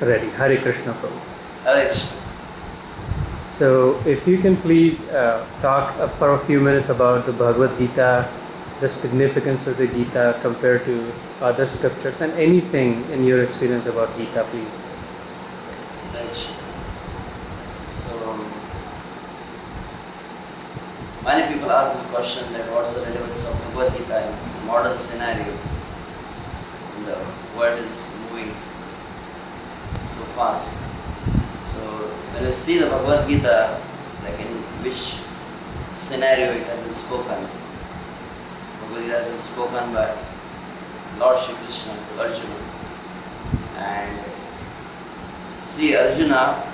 Ready. Hare Krishna, Prabhu. Hare Krishna. So, if you can please talk for a few minutes about the Bhagavad Gita, the significance of the Gita compared to other scriptures, and anything in your experience about Gita, please. Hare Krishna. So, many people ask this question that what's the relevance of Bhagavad Gita in modern scenario? And the world is moving so fast. So when you see the Bhagavad Gita, like in which scenario it has been spoken, Bhagavad Gita has been spoken by Lord Shri Krishna to Arjuna. And see, Arjuna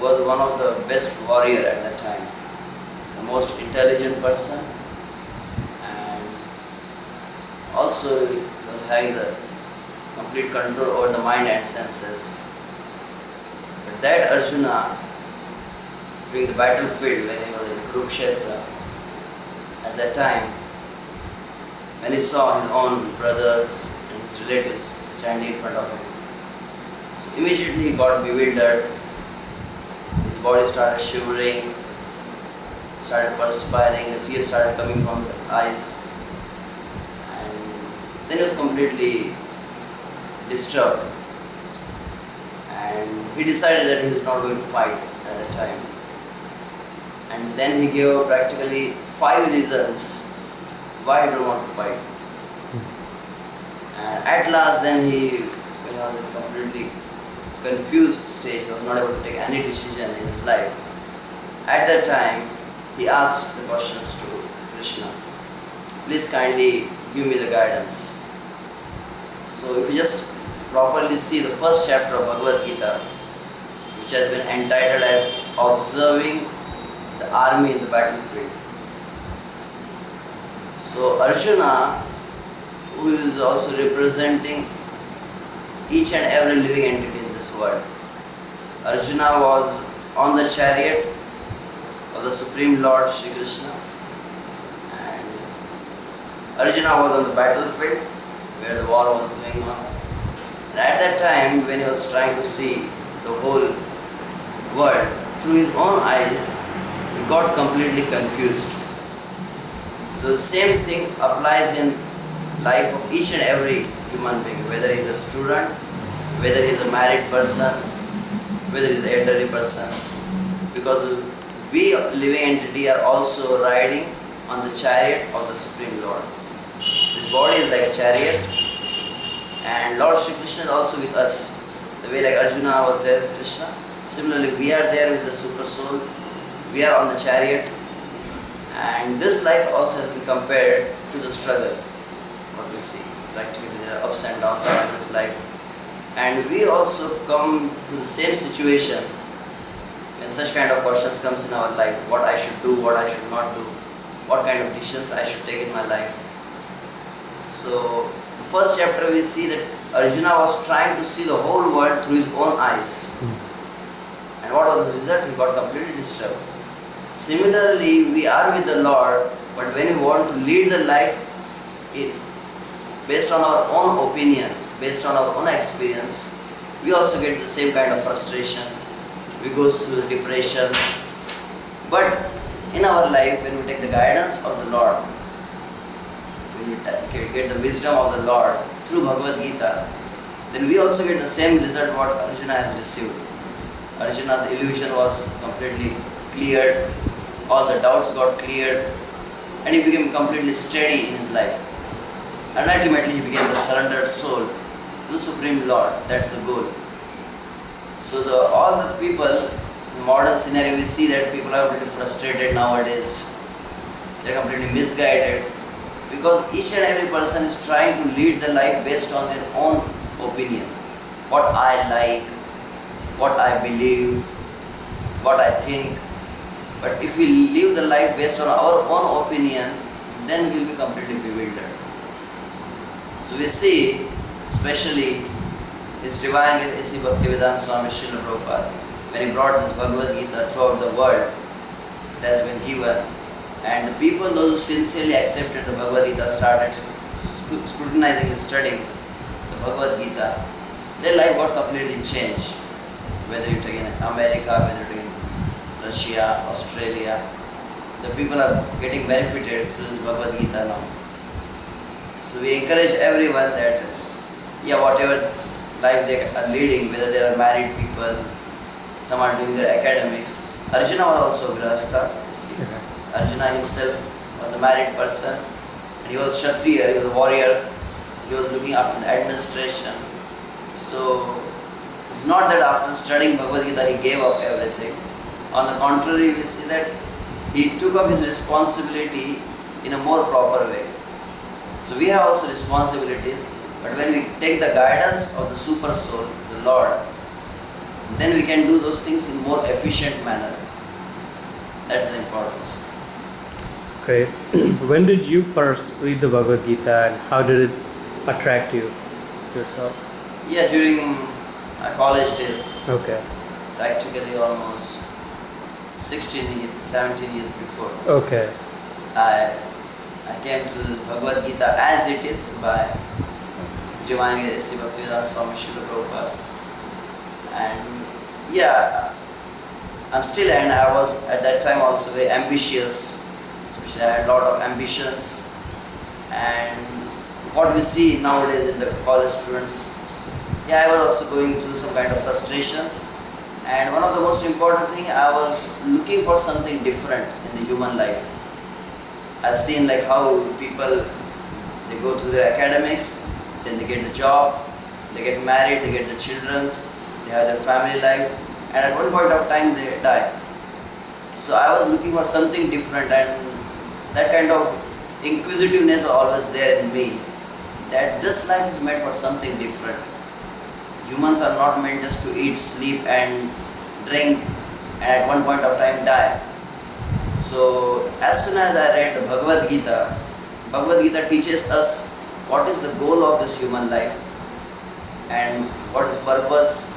was one of the best warrior at that time, the most intelligent person, and also he was having the complete control over the mind and senses. But that Arjuna, during the battlefield when he was in the Kurukshetra, at that time, when he saw his own brothers and his relatives standing in front of him, so immediately he got bewildered, his body started shivering, started perspiring, the tears started coming from his eyes, and then he was completely disturbed. And he decided that he was not going to fight at that time. And then he gave practically 5 reasons why he don't want to fight. And at last then he, when he was in a completely confused state, he was not able to take any decision in his life. At that time, he asked the questions to Krishna. Please kindly give me the guidance. So if you just properly see the first chapter of Bhagavad Gita, which has been entitled as Observing the Army in the Battlefield. So Arjuna, who is also representing each and every living entity in this world, Arjuna was on the chariot of the Supreme Lord Shri Krishna, and Arjuna was on the battlefield where the war was going on. And at that time, when he was trying to see the whole world through his own eyes, he got completely confused. So the same thing applies in life of each and every human being, whether he is a student, whether he is a married person, whether he is an elderly person, because we living entity are also riding on the chariot of the Supreme Lord. This body is like a chariot, and Lord Shri Krishna is also with us. The way like Arjuna was there with Krishna, similarly we are there with the Super Soul. We are on the chariot, and this life also has been compared to the struggle. What we see, practically there are ups and downs in this life, and we also come to the same situation when such kind of questions comes in our life. What I should do, what I should not do, what kind of decisions I should take in my life. So the first chapter we see that Arjuna was trying to see the whole world through his own eyes. And what was the result? He got completely disturbed. Similarly, we are with the Lord, but when we want to lead the life based on our own opinion, based on our own experience, we also get the same kind of frustration. We go through the depressions. But in our life, when we take the guidance of the Lord, when we get the wisdom of the Lord through Bhagavad Gita, then we also get the same result what Arjuna has received. Arjuna's illusion was completely cleared, all the doubts got cleared, and he became completely steady in his life. And ultimately he became the surrendered soul to the Supreme Lord. That's the goal. So all the people, in modern scenario, we see that people are completely frustrated nowadays. They are completely misguided, because each and every person is trying to lead the life based on their own opinion. What I like, what I believe, what I think. But if we live the life based on our own opinion, then we will be completely bewildered. So we see, especially His Divine Grace A.C. Bhaktivedanta Swami Srila Prabhupada, when he brought this Bhagavad Gita throughout the world, it has been given, and the people, those who sincerely accepted the Bhagavad Gita, started scrutinizingly studying the Bhagavad Gita, their life got completely changed. Whether you take in America, whether you take in Russia, Australia, the people are getting benefited through this Bhagavad Gita now. So we encourage everyone that, yeah, whatever life they are leading, whether they are married people, some are doing their academics. Arjuna was also Grahastha. You see. Okay. Arjuna himself was a married person, and he was Kshatriya, he was a warrior, he was looking after the administration. So it's not that after studying Bhagavad Gita he gave up everything. On the contrary, we see that he took up his responsibility in a more proper way. So we have also responsibilities, but when we take the guidance of the super soul, the Lord, then we can do those things in more efficient manner. That's the importance. Okay. When did you first read the Bhagavad Gita and how did it attract you yourself? Yeah, during my college days, Okay. practically almost 16 years, 17 years before, Okay. I came to this Bhagavad Gita as it is by His Divine Grace Sri Bhaktivedanta Swami Srila Prabhupada. And yeah, I'm still, and I was at that time also very ambitious, especially I had a lot of ambitions. And what we see nowadays in the college students, yeah, I was also going through some kind of frustrations. And one of the most important thing, I was looking for something different in the human life. I've seen like how people, they go through their academics, then they get a job, they get married, they get the childrens, they have their family life, and at one point of time they die. So I was looking for something different, and that kind of inquisitiveness was always there in me, that this life is meant for something different. Humans are not meant just to eat, sleep and drink and at one point of time die. So as soon as I read the Bhagavad Gita teaches us what is the goal of this human life and what is purpose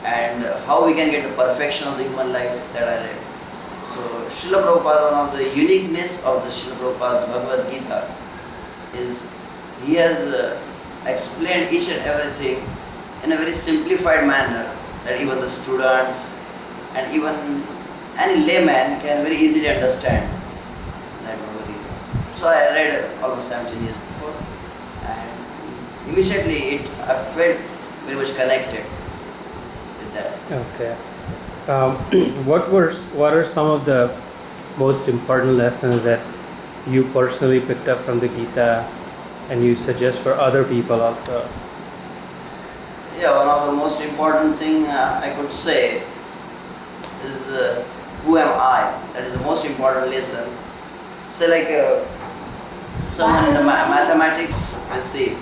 and how we can get the perfection of the human life, that I read. So Srila Prabhupada, one of the uniqueness of the Srila Prabhupada's Bhagavad Gita is he has explained each and everything in a very simplified manner that even the students and even any layman can very easily understand that Bhagavad Gita. So I read almost 17 years before, and immediately I felt very much connected with that. Okay. What are some of the most important lessons that you personally picked up from the Gita and you suggest for other people also? Yeah, one of the most important thing I could say is who am I? That is the most important lesson. Say like someone in the mathematics, we see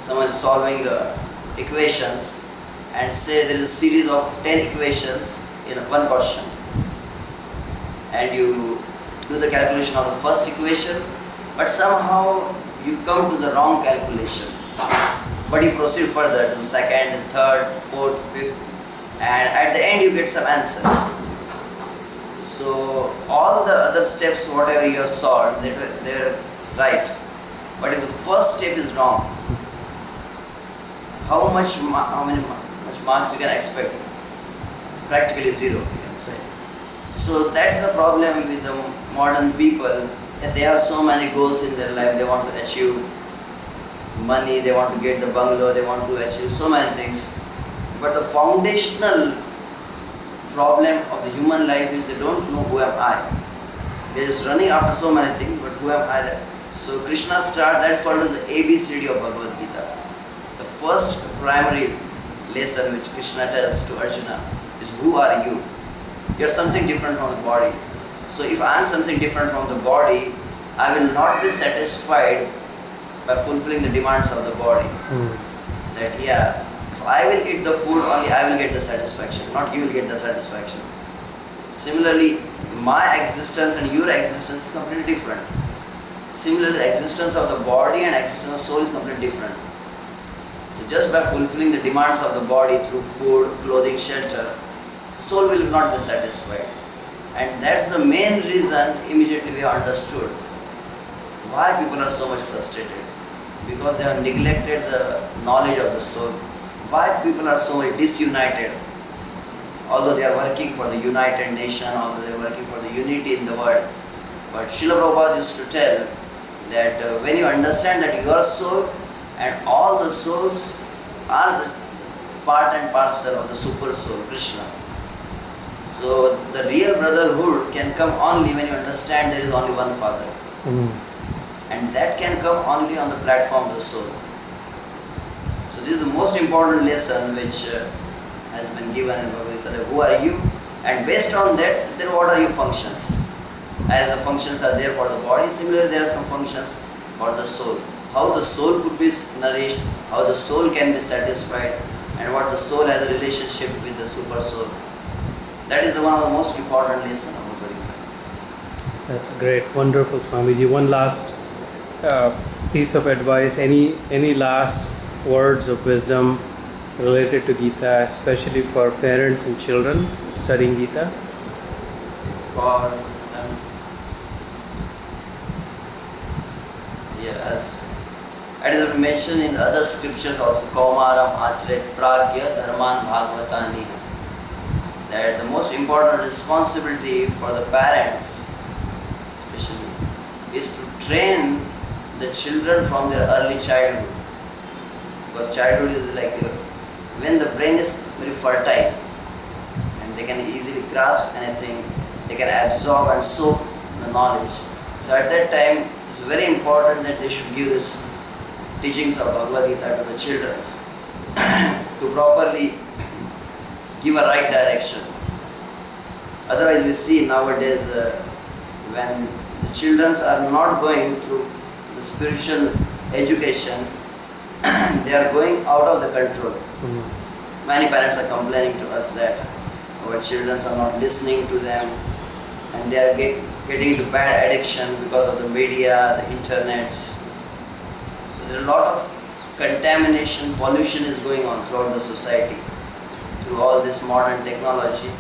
someone is solving the equations and say there is a series of 10 equations in one question, and you do the calculation of the first equation, but somehow you come to the wrong calculation. But you proceed further to the second, third, fourth, fifth, and at the end you get some answer. So all the other steps, whatever you have solved, they're right. But if the first step is wrong, how much marks you can expect? Practically zero, you can say. So that's the problem with the modern people, that they have so many goals in their life. They want to achieve money, they want to get the bungalow, they want to achieve so many things. But the foundational problem of the human life is they don't know who am I. They're just running after so many things, but who am I? So Krishna that's called as the ABCD of Bhagavad Gita. The first primary lesson which Krishna tells to Arjuna is, who are you? You're something different from the body. So if I am something different from the body, I will not be satisfied by fulfilling the demands of the body. That yeah, if I will eat the food, only I will get the satisfaction, not you will get the satisfaction. Similarly, my existence and your existence is completely different. Similarly, the existence of the body and existence of soul is completely different. So just by fulfilling the demands of the body through food, clothing, shelter, the soul will not be satisfied. And that's the main reason immediately we have understood why people are so much frustrated. Because they have neglected the knowledge of the soul. why people are so disunited, although they are working for the united nation, although they are working for the unity in the world. But Srila Prabhupada used to tell that when you understand that your soul and all the souls are the part and parcel of the super soul, Krishna. So the real brotherhood can come only when you understand there is only one Father. And that can come only on the platform of the soul. So this is the most important lesson which has been given in Bhagavad Gita. Who are you? And based on that, then what are your functions? As the functions are there for the body, similarly there are some functions for the soul. How the soul could be nourished, how the soul can be satisfied, and what the soul has a relationship with the super soul. That is one of the most important lessons of Bhagavad Gita. That's great, wonderful, Swamiji. One last piece of advice. Any last words of wisdom related to Gita, especially for parents and children studying Gita? For them, yes, it is mentioned in other scriptures also, Kaumaram Achret Pragya Dharman Bhagavatani, that the most important responsibility for the parents especially is to train the children from their early childhood, because childhood is like when the brain is very fertile and they can easily grasp anything, they can absorb and soak the knowledge. So at that time it's very important that they should give this teachings of Bhagavad Gita to the children to properly give a right direction. Otherwise we see nowadays when the children are not going through the spiritual education, they are going out of the control. Many parents are complaining to us that our children are not listening to them and they are getting into bad addiction because of the media, the internet. So there are a lot of contamination, pollution is going on throughout the society through all this modern technology.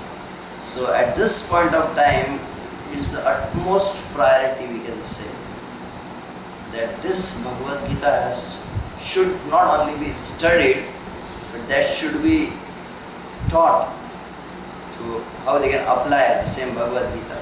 So at this point of time, it's the utmost priority, we can say, that this Bhagavad Gita should not only be studied, but that should be taught to how they can apply the same Bhagavad Gita.